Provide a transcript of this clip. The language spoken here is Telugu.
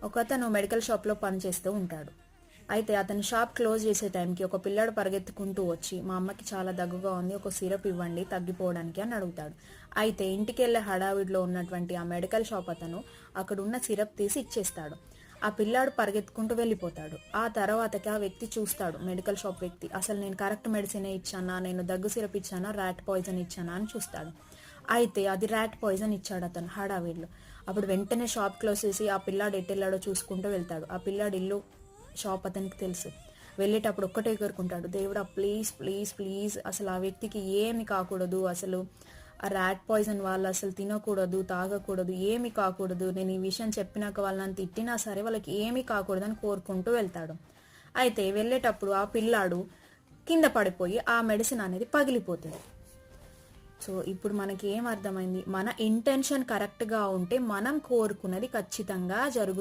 ఒకతను మెడికల్ షాప్లో పనిచేస్తూ ఉంటాడు. అయితే అతను షాప్ క్లోజ్ చేసే టైంకి ఒక పిల్లాడు పరిగెత్తుకుంటూ వచ్చి, మా అమ్మకి చాలా దగ్గుగా ఉంది, ఒక సిరప్ ఇవ్వండి తగ్గిపోవడానికి అని అడుగుతాడు. అయితే ఇంటికి వెళ్ళే హడావిడిలో ఉన్నటువంటి ఆ మెడికల్ షాప్ అతను అక్కడ ఉన్న సిరప్ తీసి ఇచ్చేస్తాడు. ఆ పిల్లాడు పరిగెత్తుకుంటూ వెళ్ళిపోతాడు. ఆ తర్వాతకి ఆ వ్యక్తి చూస్తాడు, మెడికల్ షాప్ వ్యక్తి, అసలు నేను కరెక్ట్ మెడిసినే ఇచ్చానా, నేను దగ్గు సిరప్ ఇచ్చానా, ర్యాట్ పాయిజన్ ఇచ్చానా అని చూస్తాడు. అయితే అది ర్యాట్ పాయిజన్ ఇచ్చాడు అతను హడావిడిలో. అప్పుడు వెంటనే షాప్ క్లోజ్ చేసి ఆ పిల్లాడు ఎట్టెళ్ళాడో చూసుకుంటూ వెళ్తాడు. ఆ పిల్లాడు ఇల్లు షాప్ అతనికి తెలుసు. వెళ్ళేటప్పుడు ఒక్కటే కోరుకుంటాడు, దేవుడా ప్లీజ్ ప్లీజ్ ప్లీజ్ అసలు ఆ వ్యక్తికి ఏమి కాకూడదు, అసలు ఆ ర్యాట్ పాయిజన్ వాళ్ళు అసలు తినకూడదు, తాగకూడదు, ఏమి కాకూడదు, నేను ఈ విషయం చెప్పినాక వాళ్ళని తిట్టినా సరే వాళ్ళకి ఏమీ కాకూడదు అని కోరుకుంటూ వెళ్తాడు. అయితే వెళ్ళేటప్పుడు ఆ పిల్లాడు కింద పడిపోయి ఆ మెడిసిన్ అనేది పగిలిపోతుంది. సో ఇప్పుడు మనకి ఏం అర్థమైంది, మన ఇంటెన్షన్ కరెక్ట్గా ఉంటే మనం కోరుకున్నది ఖచ్చితంగా జరుగుతుంది.